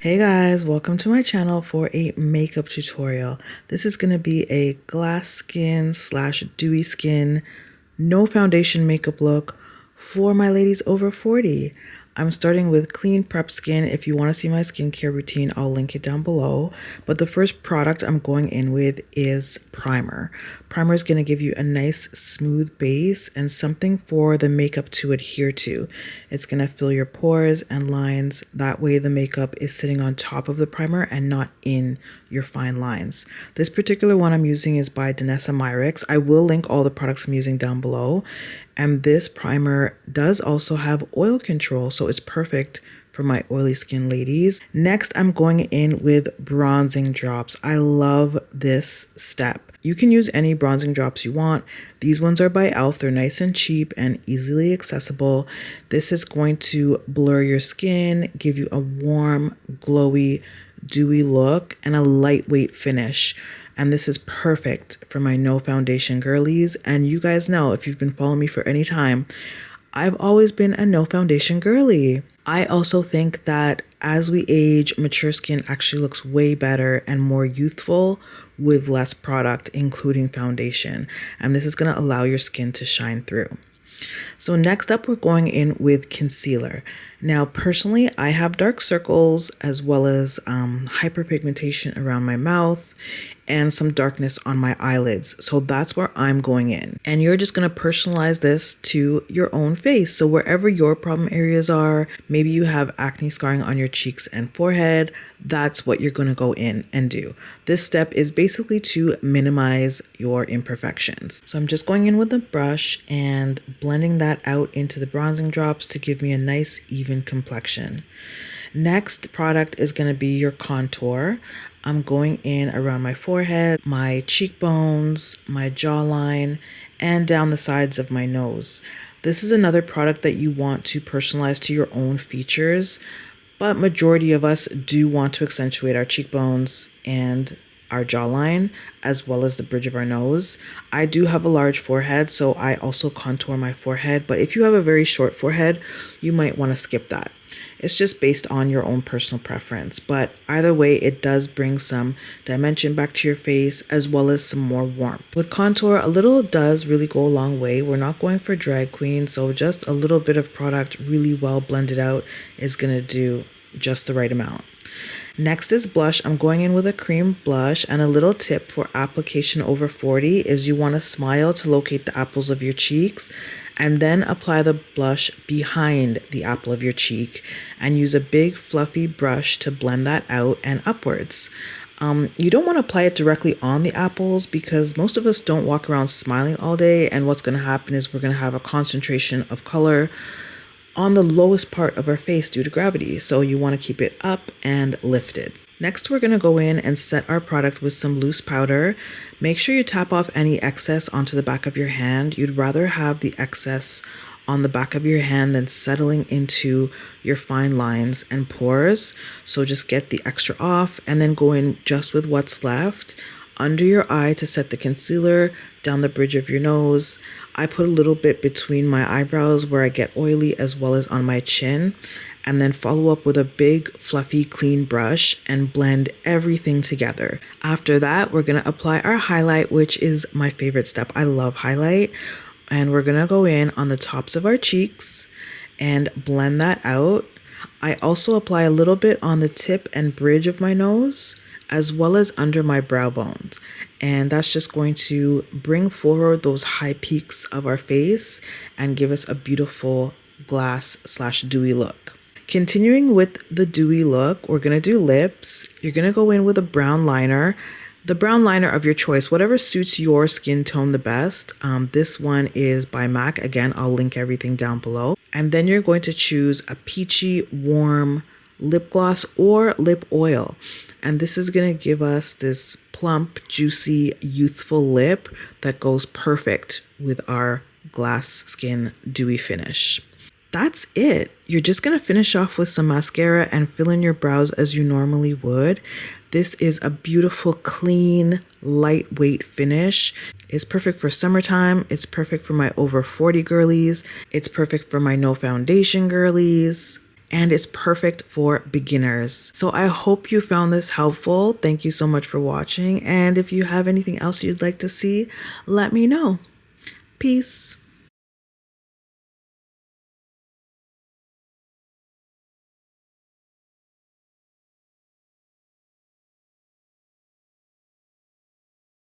Hey guys, welcome to my channel for a makeup tutorial. This is going to be a glass skin slash dewy skin, no foundation makeup look for my ladies over 40. I'm starting with clean prep skin. If you want to see my skincare routine, I'll link it down below. But the first product I'm going in with is primer. Primer is going to give you a nice smooth base and something for the makeup to adhere to. It's going to fill your pores and lines. That way the makeup is sitting on top of the primer and not in your fine lines. This particular one I'm using is by Danessa Myricks. I will link all the products I'm using down below. And this primer does also have oil control, so it's perfect for my oily skin ladies. Next, I'm going in with bronzing drops. I love this step. You can use any bronzing drops you want. These ones are by e.l.f. They're nice and cheap and easily accessible. This is going to blur your skin, give you a warm, glowy, dewy look, and a lightweight finish. And this is perfect for my no foundation girlies. And you guys know, if you've been following me for any time, I've always been a no foundation girly. I also think that as we age, mature skin actually looks way better and more youthful with less product, including foundation. And this is going to allow your skin to shine through. So next up, we're going in with concealer. Now, personally, I have dark circles as well as hyperpigmentation around my mouth and some darkness on my eyelids. So that's where I'm going in. And you're just going to personalize this to your own face. So wherever your problem areas are, maybe you have acne scarring on your cheeks and forehead, that's what you're going to go in and do. This step is basically to minimize your imperfections. So I'm just going in with a brush and blending that out into the bronzing drops to give me a nice even complexion. Next product is going to be your contour. I'm going in around my forehead, my cheekbones, my jawline, and down the sides of my nose. This is another product that you want to personalize to your own features, but majority of us do want to accentuate our cheekbones and our jawline, as well as the bridge of our nose. I do have a large forehead, so I also contour my forehead, but if you have a very short forehead, you might want to skip that. It's just based on your own personal preference, but either way, it does bring some dimension back to your face as well as some more warmth. With contour, a little does really go a long way. We're not going for drag queen, so just a little bit of product really well blended out is going to do just the right amount. Next is blush. I'm going in with a cream blush, and a little tip for application over 40 is you want to smile to locate the apples of your cheeks and then apply the blush behind the apple of your cheek and use a big fluffy brush to blend that out and upwards. You don't want to apply it directly on the apples because most of us don't walk around smiling all day, and what's going to happen is we're going to have a concentration of color on the lowest part of our face due to gravity. So you want to keep it up and lifted. Next, we're going to go in and set our product with some loose powder. Make sure you tap off any excess onto the back of your hand. You'd rather have the excess on the back of your hand than settling into your fine lines and pores. So just get the extra off and then go in just with what's left under your eye to set the concealer, down the bridge of your nose. I put a little bit between my eyebrows where I get oily as well as on my chin, and then follow up with a big fluffy clean brush and blend everything together. After that, we're going to apply our highlight, which is my favorite step. I love highlight. And we're going to go in on the tops of our cheeks and blend that out. I also apply a little bit on the tip and bridge of my nose, as well as under my brow bones. And that's just going to bring forward those high peaks of our face and give us a beautiful glass slash dewy look. Continuing with the dewy look, we're going to do lips. You're going to go in with a brown liner. The brown liner of your choice, whatever suits your skin tone the best. This one is by MAC. Again, I'll link everything down below. And then you're going to choose a peachy, warm lip gloss or lip oil. And this is going to give us this plump, juicy, youthful lip that goes perfect with our glass skin dewy finish. That's it. You're just going to finish off with some mascara and fill in your brows as you normally would. This is a beautiful, clean, lightweight finish. It's perfect for summertime. It's perfect for my over 40 girlies. It's perfect for my no foundation girlies. and it's perfect for beginners. So I hope you found this helpful. Thank you so much for watching. And if you have anything else you'd like to see, let me know. Peace.